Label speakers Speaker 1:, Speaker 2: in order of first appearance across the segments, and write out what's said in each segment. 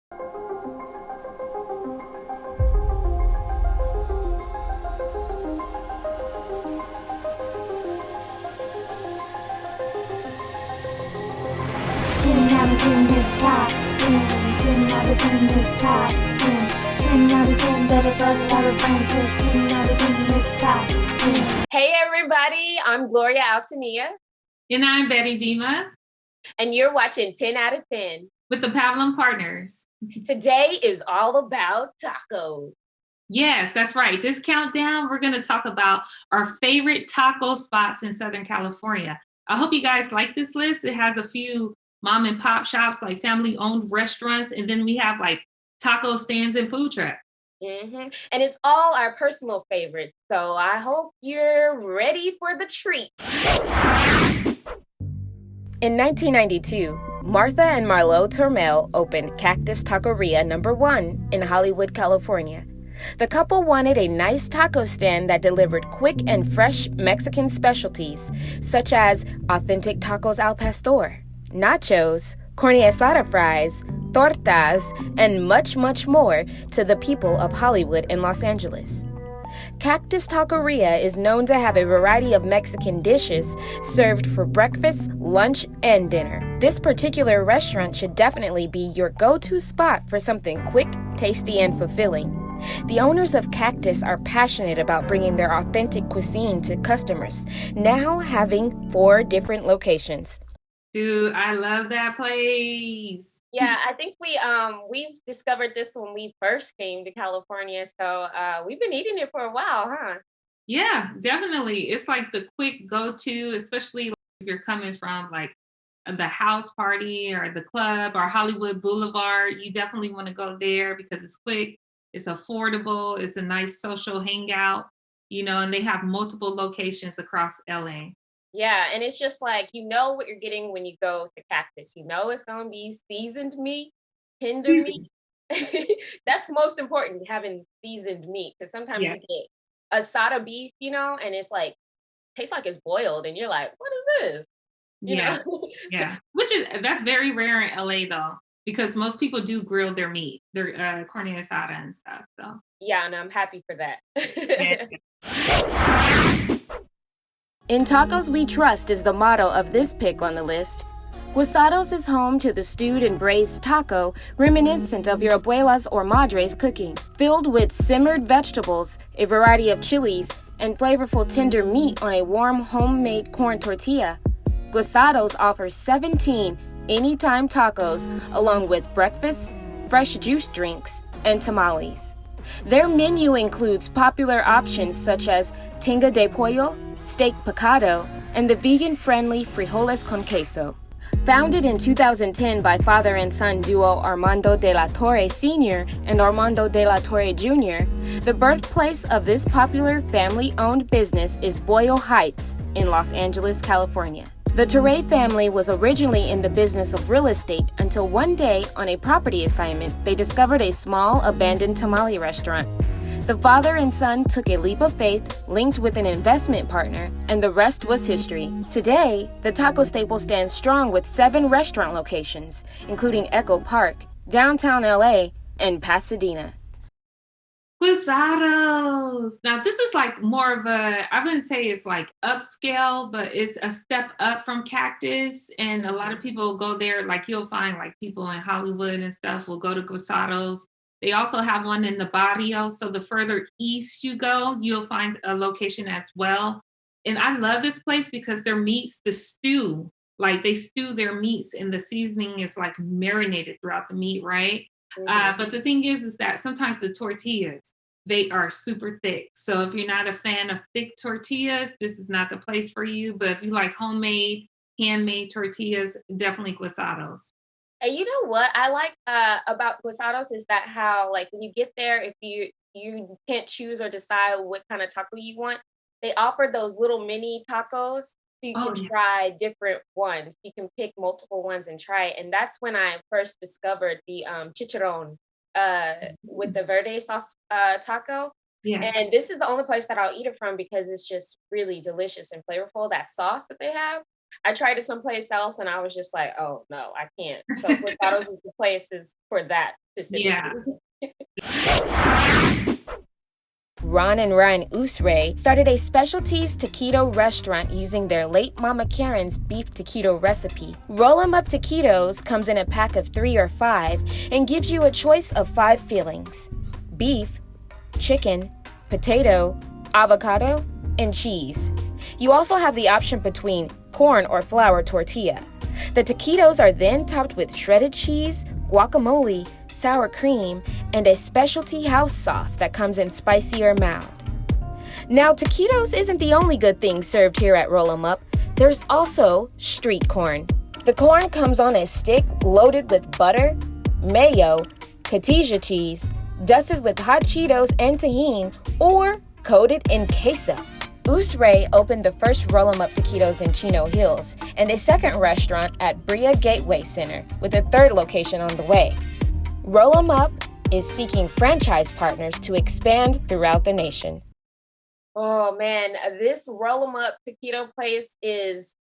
Speaker 1: Ten out of ten is top 10. 10 out of 10 is top 10. 10 out of 10 better go tell a friend. 10 out of 10 is top 10.
Speaker 2: Hey everybody, I'm Gloria Altanilla.
Speaker 3: And I'm Betty Vima.
Speaker 2: And you're watching 10 out of 10
Speaker 3: with the Pabulum Partners.
Speaker 2: Today is all about tacos.
Speaker 3: Yes, that's right. This countdown, we're going to talk about our favorite taco spots in Southern California. I hope you guys like this list. It has a few mom and pop shops, like family owned restaurants. And then we have like taco stands and food trucks.
Speaker 2: Mm-hmm. And it's all our personal favorites. So I hope you're ready for the treat. In 1992, Martha and Marlo Turmel opened Cactus Taqueria No. 1 in Hollywood, California. The couple wanted a nice taco stand that delivered quick and fresh Mexican specialties, such as authentic tacos al pastor, nachos, carne asada fries, tortas, and much, much more to the people of Hollywood and Los Angeles. Cactus Taqueria is known to have a variety of Mexican dishes served for breakfast, lunch, and dinner. This particular restaurant should definitely be your go-to spot for something quick, tasty, and fulfilling. The owners of Cactus are passionate about bringing their authentic cuisine to customers, now having 4 different locations.
Speaker 3: Dude, I love that place.
Speaker 2: Yeah, I think we've discovered this when we first came to California. So we've been eating it for a while, huh?
Speaker 3: Yeah, definitely. It's like the quick go-to, especially if you're coming from like the house party or the club or Hollywood Boulevard. You definitely want to go there because it's quick, it's affordable, it's a nice social hangout, and they have multiple locations across LA.
Speaker 2: Yeah, and it's just like, you know what you're getting when you go to Cactus. You know it's going to be seasoned meat, tender meat. That's most important, having seasoned meat, because sometimes you get asada beef, and it's like, tastes like it's boiled, and you're like, what is this?
Speaker 3: Yeah. That's very rare in LA though, because most people do grill their meat, their carne asada and stuff. So
Speaker 2: yeah, and I'm happy for that.
Speaker 1: In Tacos We Trust is the motto of this pick on the list. Cuisados is home to the stewed and braised taco, reminiscent of your abuela's or madre's cooking. Filled with simmered vegetables, a variety of chilies, and flavorful tender meat on a warm homemade corn tortilla, Cuisados offers 17 anytime tacos along with breakfast, fresh juice drinks, and tamales. Their menu includes popular options such as tinga de pollo, steak picado, and the vegan-friendly frijoles con queso. Founded in 2010 by father and son duo Armando de la Torre Sr. and Armando de la Torre Jr., the birthplace of this popular family-owned business is Boyle Heights in Los Angeles, California. The Torre family was originally in the business of real estate until one day, on a property assignment, they discovered a small abandoned tamale restaurant. The father and son took a leap of faith, linked with an investment partner, and the rest was history. Today, the taco staple stands strong with 7 restaurant locations, including Echo Park, downtown LA, and Pasadena.
Speaker 3: Cuisados. Now, this is like more of I wouldn't say it's like upscale, but it's a step up from Cactus. And a lot of people go there, like you'll find like people in Hollywood and stuff will go to Cuisados. They also have one in the barrio. So the further east you go, you'll find a location as well. And I love this place because their meats, the stew, like they stew their meats and the seasoning is like marinated throughout the meat, right? Mm-hmm. But the thing is that sometimes the tortillas, they are super thick. So if you're not a fan of thick tortillas, this is not the place for you. But if you like homemade, handmade tortillas, definitely Cuisados.
Speaker 2: And you know what I like about Cuisados is that how, like, when you get there, if you can't choose or decide what kind of taco you want, they offer those little mini tacos so you can try different ones. You can pick multiple ones and try it. And that's when I first discovered the chicharron with the verde sauce taco. Yes. And this is the only place that I'll eat it from because it's just really delicious and flavorful, that sauce that they have. I tried it someplace else and I was just like, oh no, I can't. So Cuisados is the place is for that
Speaker 3: Yeah.
Speaker 2: specifically. Ron and Ryan Usray started a specialties taquito restaurant using their late Mama Karen's beef taquito recipe. Roll 'em up taquitos comes in a pack of 3 or 5 and gives you a choice of 5 fillings: beef, chicken, potato, avocado, and cheese. You also have the option between corn or flour tortilla. The taquitos are then topped with shredded cheese, guacamole, sour cream, and a specialty house sauce that comes in spicy or mild. Now, taquitos isn't the only good thing served here at Roll 'em Up. There's also street corn. The corn comes on a stick loaded with butter, mayo, cotija cheese, dusted with hot Cheetos and tahini, or coated in queso. Usray opened the first Roll 'em Up taquitos in Chino Hills and a second restaurant at Brea Gateway Center, with a third location on the way. Roll 'em Up is seeking franchise partners to expand throughout the nation. Oh man, this Roll 'em Up taquito place is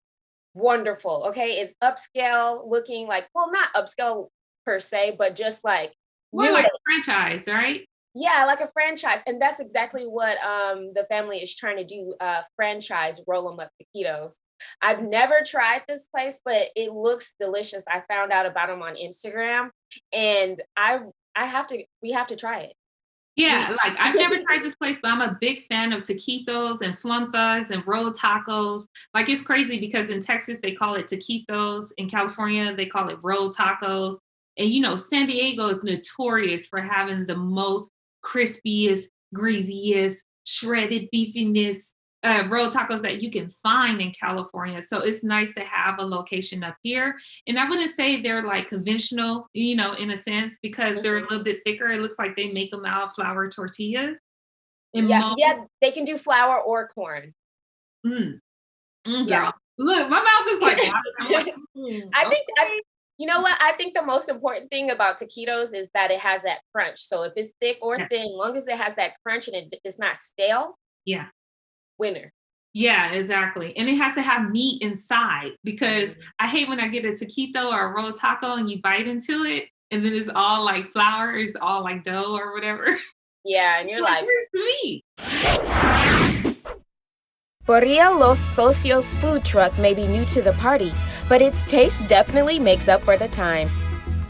Speaker 2: wonderful. Okay, it's upscale looking, like, well, not upscale per se, but just like
Speaker 3: More like a franchise, right?
Speaker 2: Yeah, like a franchise. And that's exactly what the family is trying to do, franchise Roll 'em Up taquitos. I've never tried this place, but it looks delicious. I found out about them on Instagram, and we have to try it.
Speaker 3: Yeah, like I've never tried this place, but I'm a big fan of taquitos and fluntas and rolled tacos. Like it's crazy because in Texas they call it taquitos, in California they call it rolled tacos. And San Diego is notorious for having the most crispiest, greasiest, shredded beefiness rolled tacos that you can find in California. So it's nice to have a location up here. And I wouldn't say they're like conventional, in a sense, because they're a little bit thicker. It looks like they make them out of flour tortillas. And
Speaker 2: Yeah, they can do flour or corn.
Speaker 3: Girl.
Speaker 2: Yeah.
Speaker 3: Look, my mouth is like, I'm like,
Speaker 2: you know what? I think the most important thing about taquitos is that it has that crunch. So if it's thick or thin, long as it has that crunch and it's not stale,
Speaker 3: yeah,
Speaker 2: winner.
Speaker 3: Yeah, exactly. And it has to have meat inside, because I hate when I get a taquito or a rolled taco and you bite into it and then it's all like flour, it's all like dough or whatever.
Speaker 2: Yeah, and you're like,
Speaker 3: where's the meat?
Speaker 2: Barria Los Socios food truck may be new to the party, but its taste definitely makes up for the time.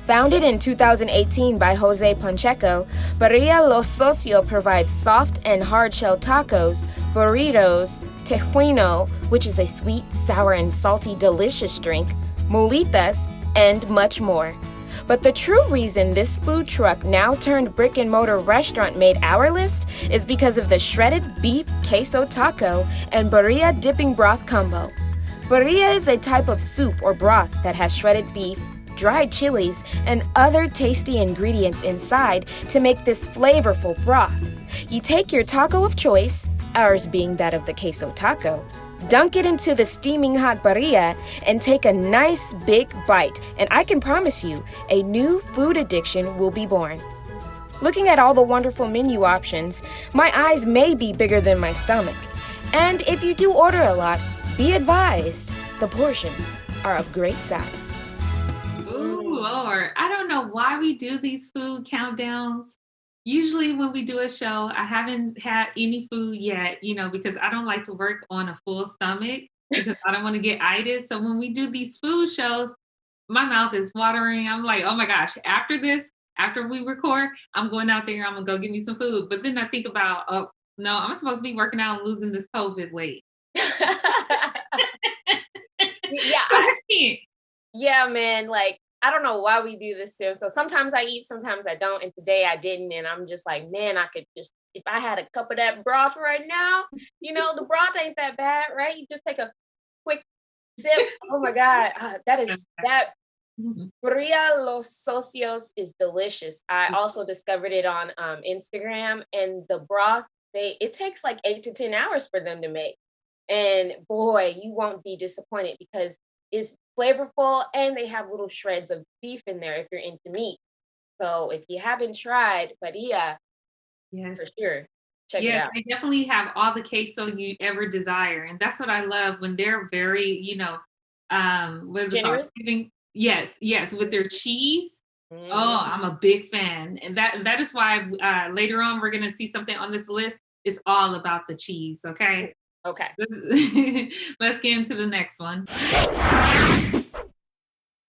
Speaker 2: Founded in 2018 by Jose Pacheco, Barria Los Socios provides soft and hard-shell tacos, burritos, tejuino, which is a sweet, sour, and salty delicious drink, molitas, and much more. But the true reason this food truck, now turned brick-and-mortar restaurant, made our list is because of the shredded beef queso taco and barilla dipping broth combo. Barilla is a type of soup or broth that has shredded beef, dried chilies, and other tasty ingredients inside to make this flavorful broth. You take your taco of choice, ours being that of the queso taco, dunk it into the steaming hot barilla, and take a nice big bite, and I can promise you, a new food addiction will be born. Looking at all the wonderful menu options, my eyes may be bigger than my stomach. And if you do order a lot, be advised, the portions are of great size.
Speaker 3: Ooh, Lord. I don't know why we do these food countdowns. Usually when we do a show, I haven't had any food yet, because I don't like to work on a full stomach because I don't want to get itis. So when we do these food shows, my mouth is watering. I'm like, oh my gosh, after we record, I'm going out there, I'm going to go get me some food. But then I think about, oh, no, I'm supposed to be working out and losing this COVID weight.
Speaker 2: Yeah, man, like, I don't know why we do this too. So sometimes I eat, sometimes I don't. And today I didn't. And I'm just like, man, I could just, if I had a cup of that broth right now, the broth ain't that bad, right? You just take a quick sip. Oh my God. That Barria Los Socios is delicious. I also discovered it on Instagram, and the broth, it takes like 8 to 10 hours for them to make. And boy, you won't be disappointed because it's flavorful and they have little shreds of beef in there if you're into meat. So if you haven't tried Barria, for sure, check it out.
Speaker 3: They definitely have all the queso you ever desire. And that's what I love, when they're very, What is it called?
Speaker 2: Generous?
Speaker 3: Yes, yes, with their cheese. Oh,
Speaker 2: Mhm.
Speaker 3: I'm a big fan, and that is why later on we're gonna see something on this list. It's all about the cheese. Okay,
Speaker 2: Okay.
Speaker 3: let's get into the next one.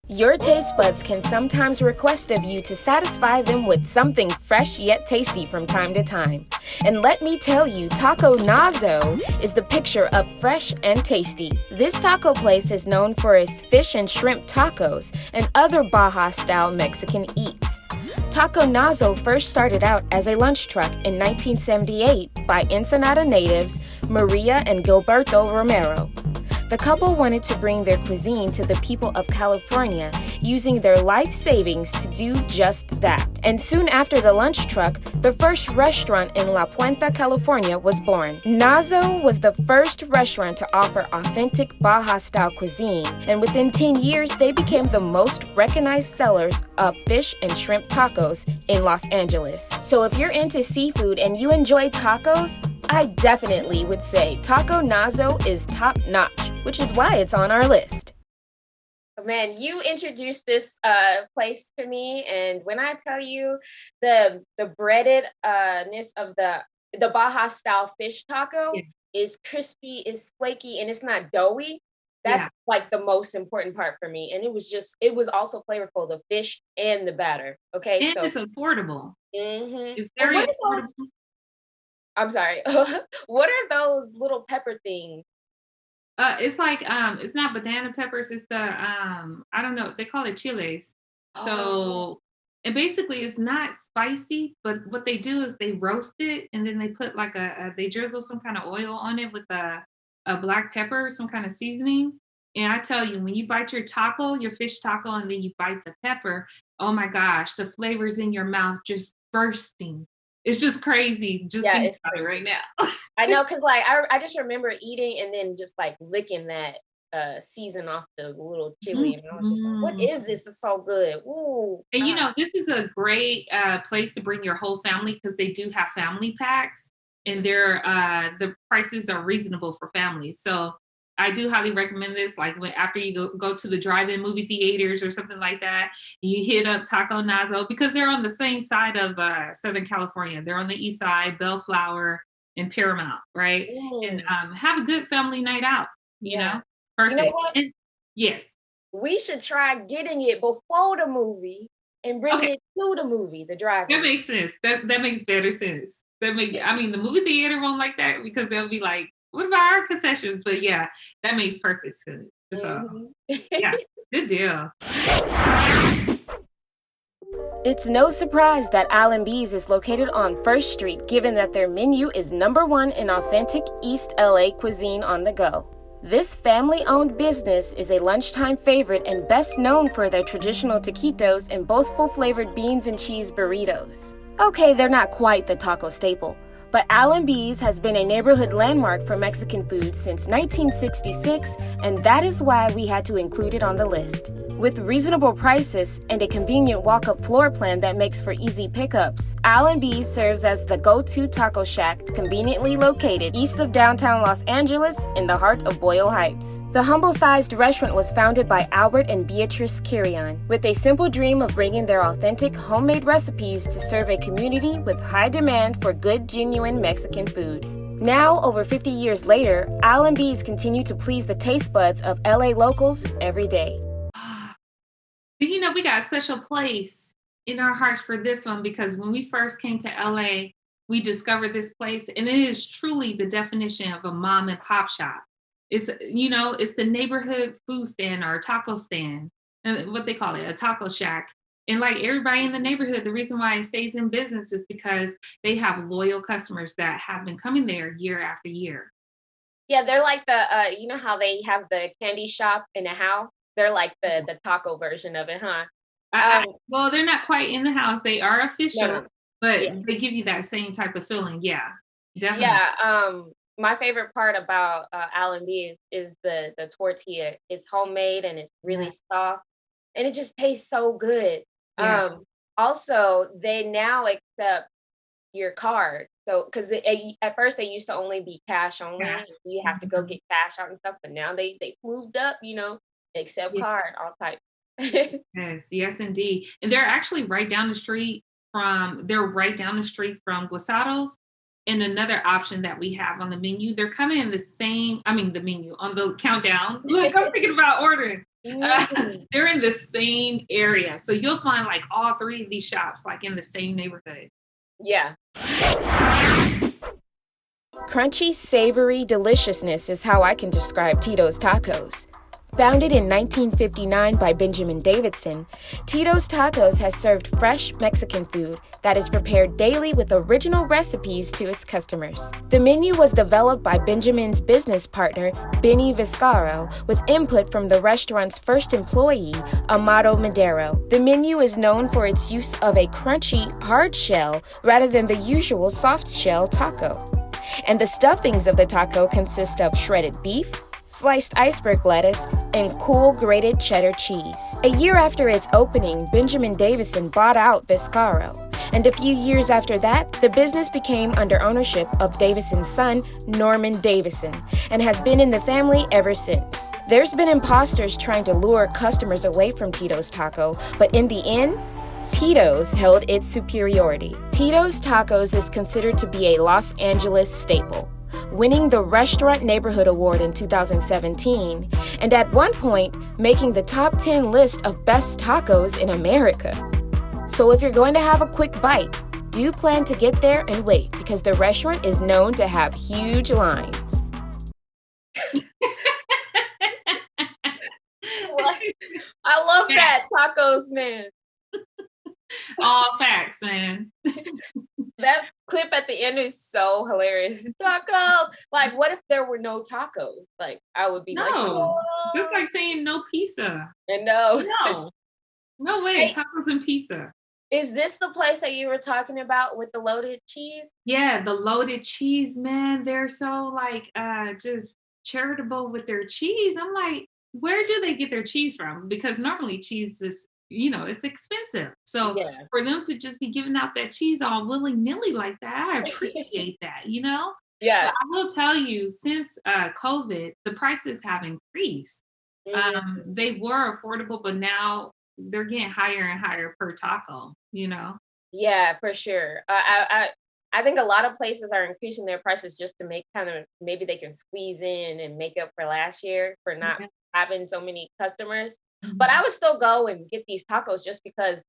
Speaker 2: Your taste buds can sometimes request of you to satisfy them with something fresh yet tasty from time to time. And let me tell you, Taco Nazo is the picture of fresh and tasty. This taco place is known for its fish and shrimp tacos and other Baja-style Mexican eats. Taco Nazo first started out as a lunch truck in 1978 by Ensenada natives Maria and Gilberto Romero. The couple wanted to bring their cuisine to the people of California, using their life savings to do just that. And soon after the lunch truck, the first restaurant in La Puente, California was born. Nazo was the first restaurant to offer authentic Baja-style cuisine, and within 10 years, they became the most recognized sellers of fish and shrimp tacos in Los Angeles. So if you're into seafood and you enjoy tacos, I definitely would say Taco Nazo is top notch, which is why it's on our list. Man, you introduced this place to me, and when I tell you the breadedness of the Baja style fish taco
Speaker 3: Yeah,
Speaker 2: is crispy, is flaky, and it's not doughy.
Speaker 3: yeah,
Speaker 2: That's like the most important part for me. And it was also flavorful, the fish and the batter. Okay,
Speaker 3: and
Speaker 2: so
Speaker 3: it's affordable. It's
Speaker 2: and
Speaker 3: very
Speaker 2: what are those?
Speaker 3: affordable.
Speaker 2: I'm sorry. What are those little pepper things?
Speaker 3: It's like it's not banana peppers. It's the I don't know. They call it chiles.
Speaker 2: Oh,
Speaker 3: So and basically it's not spicy, but what they do is they roast it and then they put like they drizzle some kind of oil on it with a black pepper, some kind of seasoning. And I tell you, when you bite your taco, your fish taco, and then you bite the pepper, oh my gosh, the flavors in your mouth just bursting. It's just crazy. Just
Speaker 2: yeah,
Speaker 3: think
Speaker 2: it's
Speaker 3: about it
Speaker 2: crazy.
Speaker 3: right now.
Speaker 2: I know, cause like, I just remember eating and then just, like, licking that, season off the little chili, and I was just like, "What
Speaker 3: Mhm.
Speaker 2: is this? It's so good. Ooh."
Speaker 3: And,
Speaker 2: Ah,
Speaker 3: this is a great, place to bring your whole family because they do have family packs, and the prices are reasonable for families. So, I do highly recommend this, like, when after you go to the drive-in movie theaters or something like that, you hit up Taco Nazo because they're on the same side of, Southern California. They're on the east side, Bellflower and Paramount, right? And,
Speaker 2: mm,
Speaker 3: have a good family night out, you
Speaker 2: yeah.
Speaker 3: know?
Speaker 2: You know
Speaker 3: Perfect.
Speaker 2: what?
Speaker 3: And yes.
Speaker 2: We should try getting it before the movie and bringing
Speaker 3: Okay.
Speaker 2: it to the movie, the
Speaker 3: That
Speaker 2: drive-in.
Speaker 3: makes sense. That makes better sense. I mean, the movie theater won't like that because they'll be like, "What about our concessions?" But yeah, that makes perfect sense. So,
Speaker 2: Mhm.
Speaker 3: yeah, good deal.
Speaker 1: It's no surprise that Allenbees is located on First Street, given that their menu is number one in authentic East LA cuisine on the go. This family owned business is a lunchtime favorite and best known for their traditional taquitos and boastful flavored beans and cheese burritos. Okay, they're not quite the taco staple, but Allenbees has been a neighborhood landmark for Mexican food since 1966, and that is why we had to include it on the list. With reasonable prices and a convenient walk-up floor plan that makes for easy pickups, Allenbees serves as the go-to taco shack conveniently located east of downtown Los Angeles in the heart of Boyle Heights. The humble-sized restaurant was founded by Albert and Beatrice Kirion with a simple dream of bringing their authentic homemade recipes to serve a community with high demand for good, genuine Mexican food. Now, over 50 years later, Allenbees continue to please the taste buds of LA locals every day.
Speaker 3: We got a special place in our hearts for this one because when we first came to LA, we discovered this place, and it is truly the definition of a mom and pop shop. It's the neighborhood food stand or taco stand, and what they call it, a taco shack. And like everybody in the neighborhood, the reason why it stays in business is because they have loyal customers that have been coming there year after year.
Speaker 2: Yeah, they're like you know how they have the candy shop in a house? They're like the taco version of it, huh? Um,
Speaker 3: Well, they're not quite in the house. They are
Speaker 2: no,
Speaker 3: official,
Speaker 2: no.
Speaker 3: but
Speaker 2: Yeah.
Speaker 3: they give you that same type of feeling. Yeah, definitely.
Speaker 2: Yeah, my favorite part about, Allenby is the tortilla. It's homemade and it's
Speaker 3: Yeah,
Speaker 2: really soft, and it just tastes so good.
Speaker 3: yeah,
Speaker 2: Also, they now accept your card. So, because at first they used to only be cash
Speaker 3: yeah.
Speaker 2: only. You have to go
Speaker 3: Mhm.
Speaker 2: get cash out and stuff, but now they moved up, Accept
Speaker 3: Yeah.
Speaker 2: card, all type.
Speaker 3: Yes, indeed. And they're actually right down the street from Guisados. And another option that we have on the menu, they're kind of in the same, I mean, the menu on the countdown. Look, I'm thinking about ordering.
Speaker 2: Mm.
Speaker 3: They're in the same area. So you'll find like all three of these shops like in the same neighborhood.
Speaker 2: Yeah.
Speaker 1: Crunchy, savory deliciousness is how I can describe Tito's Tacos. Founded in 1959 by Benjamin Davidson, Tito's Tacos has served fresh Mexican food that is prepared daily with original recipes to its customers. The menu was developed by Benjamin's business partner, Benny Vizcarro, with input from the restaurant's first employee, Amado Madero. The menu is known for its use of a crunchy, hard shell rather than the usual soft shell taco. And the stuffings of the taco consist of shredded beef, sliced iceberg lettuce, and cool grated cheddar cheese. A year after its opening, Benjamin Davidson bought out Vizcarro. And a few years after that, the business became under ownership of Davidson's son, Norman Davidson, and has been in the family ever since. There's been imposters trying to lure customers away from Tito's Taco, but in the end, Tito's held its superiority. Tito's Tacos is considered to be a Los Angeles staple, winning the Restaurant Neighborhood Award in 2017, and at one point, making the top 10 list of best tacos in America. So if you're going to have a quick bite, do plan to get there and wait, because the restaurant is known to have huge lines.
Speaker 2: I love that, tacos, man.
Speaker 3: All facts, man.
Speaker 2: That clip at the end is so hilarious. Tacos! Like, what if there were no tacos? Like, I would be like,
Speaker 3: No,
Speaker 2: oh.
Speaker 3: just like saying no pizza.
Speaker 2: And no.
Speaker 3: No way,
Speaker 2: Hey.
Speaker 3: tacos and pizza.
Speaker 2: Is this the place that you were talking about with the loaded cheese?
Speaker 3: Yeah, the loaded cheese, man. They're so like just charitable with their cheese. I'm like, where do they get their cheese from? Because normally cheese is, it's expensive. So
Speaker 2: Yeah.
Speaker 3: for them to just be giving out that cheese all willy-nilly like that, I appreciate that,
Speaker 2: Yeah.
Speaker 3: But I will tell you, since COVID, the prices have increased.
Speaker 2: Mhm.
Speaker 3: They were affordable, but now they're getting higher and higher per taco,
Speaker 2: Yeah, for sure. I think a lot of places are increasing their prices just to make maybe they can squeeze in and make up for last year for not
Speaker 3: Yeah.
Speaker 2: having so many customers.
Speaker 3: Mhm.
Speaker 2: But I would still go and get these tacos just because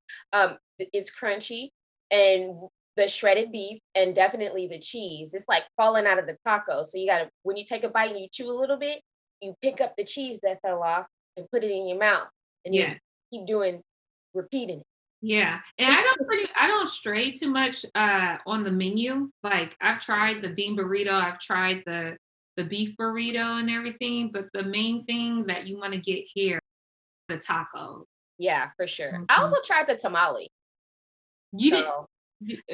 Speaker 2: it's crunchy and the shredded beef and definitely the cheese. It's like falling out of the taco. So when you take a bite and you chew a little bit, you pick up the cheese that fell off and put it in your mouth. And
Speaker 3: Yeah.
Speaker 2: you keep repeating it.
Speaker 3: Yeah, and I don't stray too much on the menu. Like I've tried the bean burrito, I've tried the beef burrito and everything, but the main thing that you want to get here, the taco.
Speaker 2: Yeah, for sure.
Speaker 3: Mhm.
Speaker 2: I also tried the tamale.
Speaker 3: You
Speaker 2: So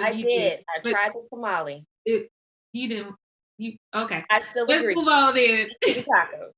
Speaker 2: I
Speaker 3: you
Speaker 2: did. I
Speaker 3: but
Speaker 2: tried the tamale.
Speaker 3: you didn't. You okay?
Speaker 2: I still
Speaker 3: Let's
Speaker 2: agree.
Speaker 3: move on then.
Speaker 2: The tacos.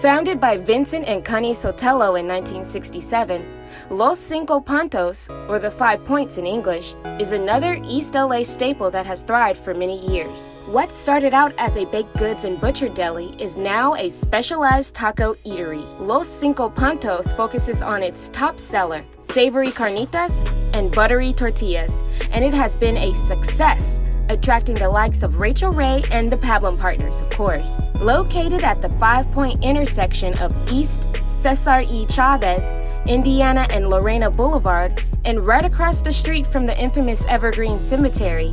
Speaker 1: Founded by Vincent and Connie Sotelo in 1967, Los Cinco Pantos, or the 5 Points in English, is another East LA staple that has thrived for many years. What started out as a baked goods and butcher deli is now a specialized taco eatery. Los Cinco Pantos focuses on its top seller, savory carnitas and buttery tortillas, and it has been a success, attracting the likes of Rachel Ray and the Pabulum Partners, of course. Located at the 5 Point intersection of East Cesar E. Chavez, Indiana and Lorena Boulevard, and right across the street from the infamous Evergreen Cemetery,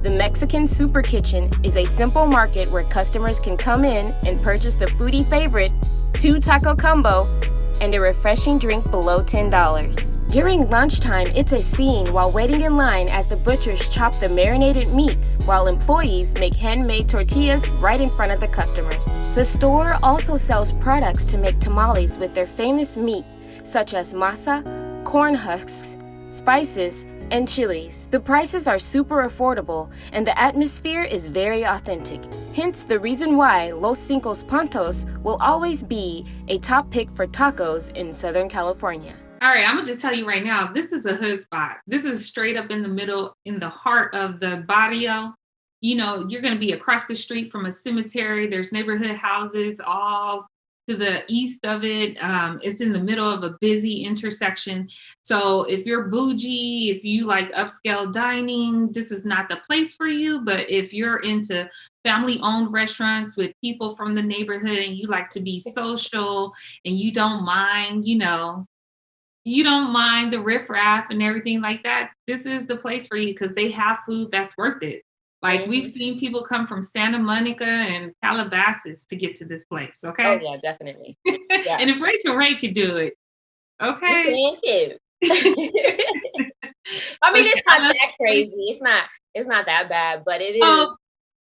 Speaker 1: the Mexican Super Kitchen is a simple market where customers can come in and purchase the foodie favorite, 2 taco combo, and a refreshing drink below $10. During lunchtime, it's a scene while waiting in line as the butchers chop the marinated meats while employees make handmade tortillas right in front of the customers. The store also sells products to make tamales with their famous meat, such as masa, corn husks, spices, and chilies. The prices are super affordable, and the atmosphere is very authentic. Hence the reason why Los Cinco Pantos will always be a top pick for tacos in Southern California.
Speaker 3: All right, I'm gonna just tell you right now, this is a hood spot. This is straight up in the middle, in the heart of the barrio. you're going to be across the street from a cemetery. There's neighborhood houses all to the east of it. It's in the middle of a busy intersection. So if you're bougie, if you like upscale dining, this is not the place for you. But if you're into family owned restaurants with people from the neighborhood and you like to be social and you don't mind the riffraff and everything like that, this is the place for you because they have food that's worth it. Like we've
Speaker 2: Mhm.
Speaker 3: seen people come from Santa Monica and Calabasas to get to this place,
Speaker 2: Oh,
Speaker 3: okay?
Speaker 2: yeah, definitely. Yeah.
Speaker 3: And if Rachel Ray could do it,
Speaker 2: You
Speaker 3: okay.
Speaker 2: can too. I mean,
Speaker 3: Okay,
Speaker 2: it's
Speaker 3: I
Speaker 2: not
Speaker 3: love
Speaker 2: that crazy. It's not that bad, but it is.
Speaker 3: oh,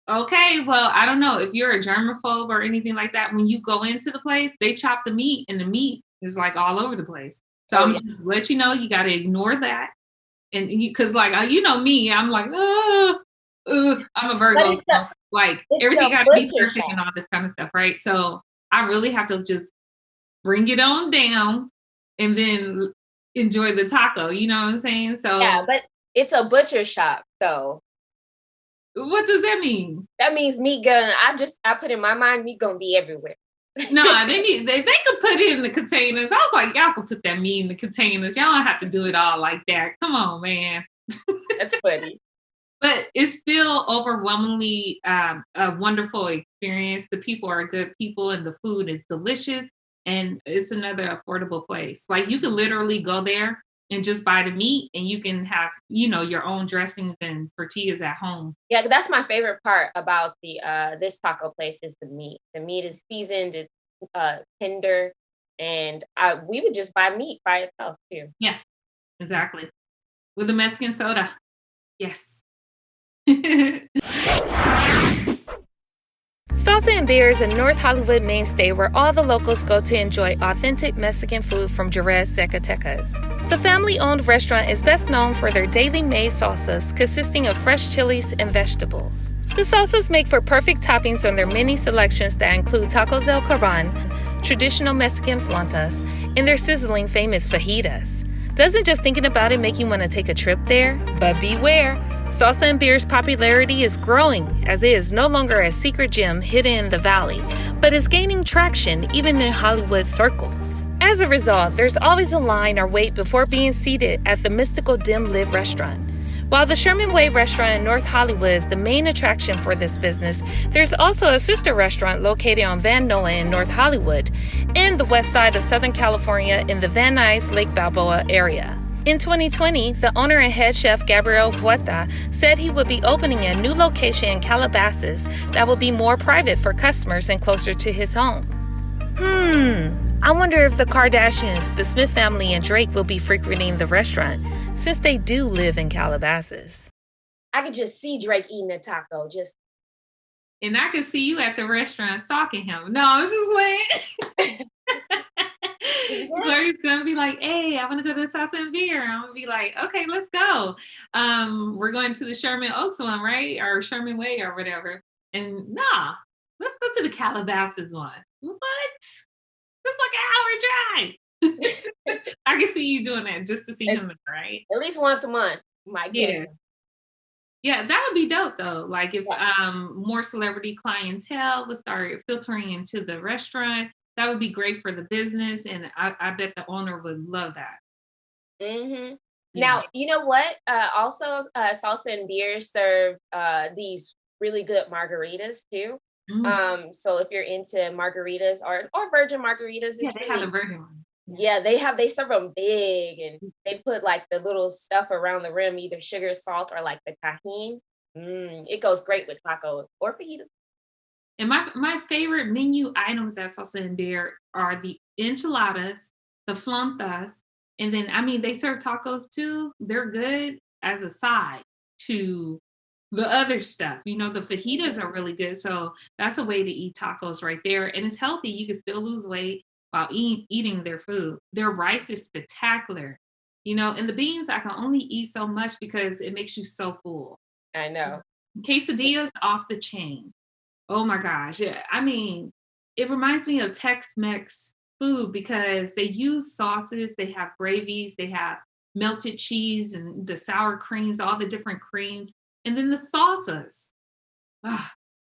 Speaker 3: okay. Well, I don't know if you're a germaphobe or anything like that. When you go into the place, they chop the meat, and the meat is like all over the place. So
Speaker 2: Oh,
Speaker 3: I'm
Speaker 2: yeah.
Speaker 3: just let you know you got to ignore that, and because like you know me, I'm like, I'm a
Speaker 2: But
Speaker 3: Virgo,
Speaker 2: it's
Speaker 3: so like
Speaker 2: a
Speaker 3: everything got to be
Speaker 2: butcher
Speaker 3: perfect
Speaker 2: shop.
Speaker 3: and all this kind of stuff, right? So I really have to just bring it on down, and then enjoy the taco. You know what I'm saying?
Speaker 2: Yeah,
Speaker 3: So
Speaker 2: but it's a butcher shop, so
Speaker 3: what does that mean?
Speaker 2: that means meat gonna I put in my mind meat gonna be everywhere.
Speaker 3: Nah, they could put it in the containers. I was like, y'all can put that meat in the containers. Y'all don't have to do it all like that. Come on, man.
Speaker 2: That's funny.
Speaker 3: But it's still overwhelmingly a wonderful experience. The people are good people, and the food is delicious, and it's another affordable place. Like you could literally go there and just buy the meat, and you can have your own dressings and tortillas at home.
Speaker 2: Yeah, that's my favorite part about the this taco place is the meat. The meat is seasoned, it's tender, and we would just buy meat by itself too.
Speaker 3: Yeah, exactly. With a Mexican soda. Yes.
Speaker 1: Salsa and Beer is a North Hollywood mainstay where all the locals go to enjoy authentic Mexican food from Jerez Zacatecas. The family-owned restaurant is best known for their daily made salsas consisting of fresh chilies and vegetables. The salsas make for perfect toppings on their many selections that include tacos del carbon, traditional Mexican flautas, and their sizzling famous fajitas. Doesn't just thinking about it make you want to take a trip there? But beware! Salsa and Beer's popularity is growing, as it is no longer a secret gem hidden in the valley, but is gaining traction even in Hollywood circles. As a result, there's always a line or wait before being seated at the mystical dim-lit restaurant. While the Sherman Way restaurant in North Hollywood is the main attraction for this business, there's also a sister restaurant located on Van Noa in North Hollywood and the west side of Southern California in the Van Nuys Lake Balboa area. In 2020, the owner and head chef Gabriel Huerta said he would be opening a new location in Calabasas that will be more private for customers and closer to his home. I wonder if the Kardashians, the Smith family, and Drake will be frequenting the restaurant, since they do live in Calabasas.
Speaker 2: I could just see Drake eating a taco. Just
Speaker 3: And I could see you at the restaurant stalking him. No, I'm just like Gloria's gonna be like, hey, I want to go to Salsa and Beer. I'm gonna be like, okay, let's go. We're going to the Sherman Oaks one, right? Or Sherman Way or whatever. And nah, let's go to the Calabasas one. What? That's like an hour drive. I can see you doing that just to see him, right?
Speaker 2: at least once a month, my
Speaker 3: Yeah.
Speaker 2: kid.
Speaker 3: Yeah, that would be dope though. Like if
Speaker 2: Yeah.
Speaker 3: more celebrity clientele would start filtering into the restaurant, that would be great for the business, and I bet the owner would love that.
Speaker 2: hmm
Speaker 3: Yeah.
Speaker 2: Now, you know what? Also, Salsa and Beer serve these really good margaritas too.
Speaker 3: Mm.
Speaker 2: So if you're into margaritas or virgin margaritas,
Speaker 3: Yeah,
Speaker 2: it's
Speaker 3: they have
Speaker 2: really
Speaker 3: the virgin one.
Speaker 2: yeah, they serve them big and they put like the little stuff around the rim, either sugar, salt, or like the tahini. It goes great with tacos or fajitas.
Speaker 3: And my favorite menu items at Salsa and Beer are the enchiladas, the flautas, and then I mean they serve tacos too. They're good as a side to the other stuff. The fajitas are really good. So that's a way to eat tacos right there. And it's healthy. You can still lose weight while eating their food. Their rice is spectacular. And the beans I can only eat so much because it makes you so full.
Speaker 2: I know.
Speaker 3: Quesadillas off the chain. Oh my gosh. Yeah. I mean, it reminds me of Tex-Mex food because they use sauces, they have gravies, they have melted cheese and the sour creams, all the different creams, and then the salsas.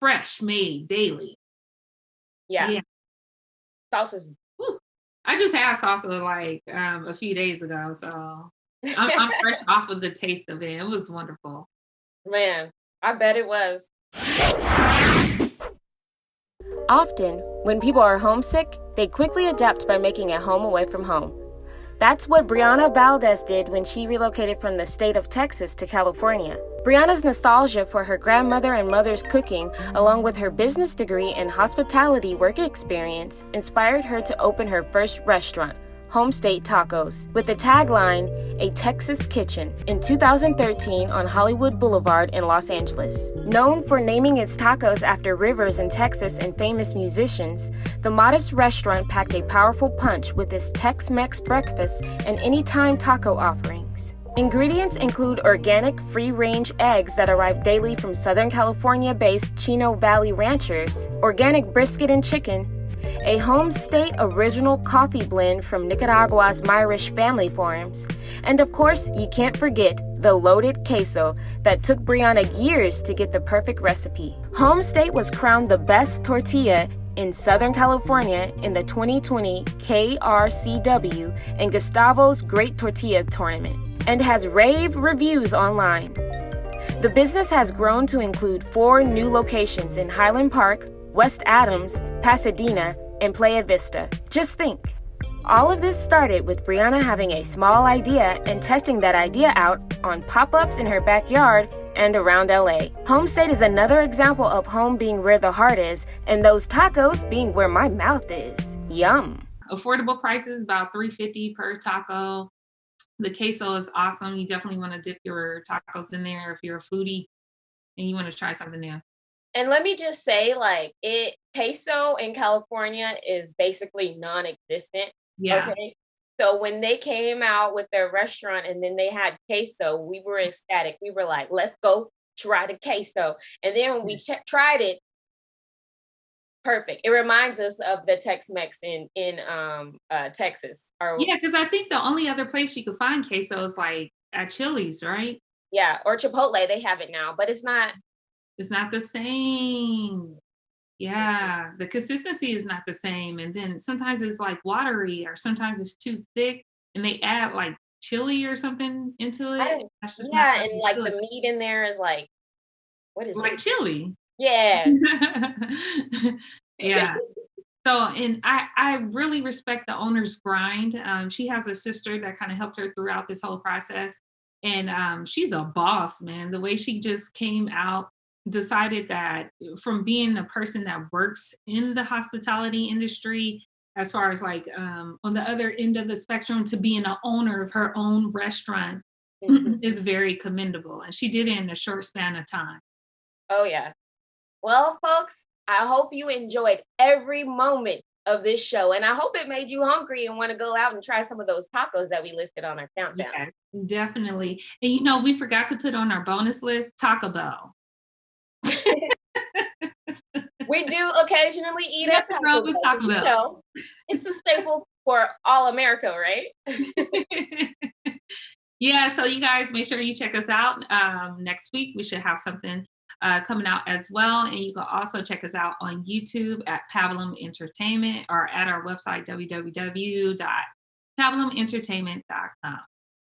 Speaker 3: fresh made daily.
Speaker 2: Yeah.
Speaker 3: Yeah.
Speaker 2: Salsa's.
Speaker 3: Whew. I just had salsa like a few days ago, so I'm fresh off of the taste of it. It was wonderful.
Speaker 2: Man, I bet it was.
Speaker 1: Often, when people are homesick, they quickly adapt by making a home away from home. That's what Brianna Valdez did when she relocated from the state of Texas to California. Brianna's nostalgia for her grandmother and mother's cooking, along with her business degree and hospitality work experience, inspired her to open her first restaurant, Home State Tacos, with the tagline, A Texas Kitchen, in 2013 on Hollywood Boulevard in Los Angeles. Known for naming its tacos after rivers in Texas and famous musicians, the modest restaurant packed a powerful punch with its Tex-Mex breakfast and anytime taco offerings. Ingredients include organic, free-range eggs that arrive daily from Southern California-based Chino Valley ranchers, organic brisket and chicken, a Home State original coffee blend from Nicaragua's Myrish family farms, and of course, you can't forget the loaded queso that took Brianna years to get the perfect recipe. Home State was crowned the best tortilla in Southern California in the 2020 KRCW and Gustavo's Great Tortilla Tournament, and has rave reviews online. The business has grown to include 4 new locations in Highland Park, West Adams, Pasadena, and Playa Vista. Just think. All of this started with Brianna having a small idea and testing that idea out on pop-ups in her backyard and around LA. Home State is another example of home being where the heart is and those tacos being where my mouth is. Yum.
Speaker 3: Affordable prices, about $3.50 per taco. The queso is awesome. You definitely want to dip your tacos in there if you're a foodie and you want to try something new.
Speaker 2: And let me just say, queso in California is basically non-existent.
Speaker 3: Yeah.
Speaker 2: Okay. So when they came out with their restaurant and then they had queso, we were ecstatic. We were like, let's go try the queso. And then when we tried it, perfect. It reminds us of the Tex-Mex in Texas.
Speaker 3: Yeah, because I think the only other place you could find queso is like at Chili's, right?
Speaker 2: Yeah, or Chipotle. They have it now, but it's not
Speaker 3: the same. Yeah, the consistency is not the same. And then sometimes it's like watery or sometimes it's too thick and they add like chili or something into it. That's just not
Speaker 2: and like the meat in there is like, what is
Speaker 3: like
Speaker 2: it?
Speaker 3: chili.
Speaker 2: Yeah.
Speaker 3: Yeah. So, and I really respect the owner's grind. She has a sister that kind of helped her throughout this whole process. And she's a boss, man. The way she just came out, decided that from being a person that works in the hospitality industry, as far as like on the other end of the spectrum, to being an owner of her own restaurant is very commendable. And she did it in a short span of time.
Speaker 2: Oh, yeah. Well, folks, I hope you enjoyed every moment of this show. And I hope it made you hungry and want to go out and try some of ththose tacos that we listed on our countdown.
Speaker 3: Yeah, definitely. And we forgot to put on our bonus list Taco Bell.
Speaker 2: We do occasionally eat at Taco Bell. It's a staple for all America, right?
Speaker 3: Yeah, so you guys make sure you check us out. Next week, we should have something coming out as well. And you can also check us out on YouTube at Pabulum Entertainment or at our website, www.pabulumentertainment.com.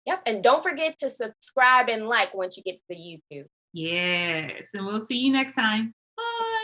Speaker 2: Yep. And don't forget to subscribe and like once you get to the YouTube.
Speaker 3: Yes. And we'll see you next time. Bye.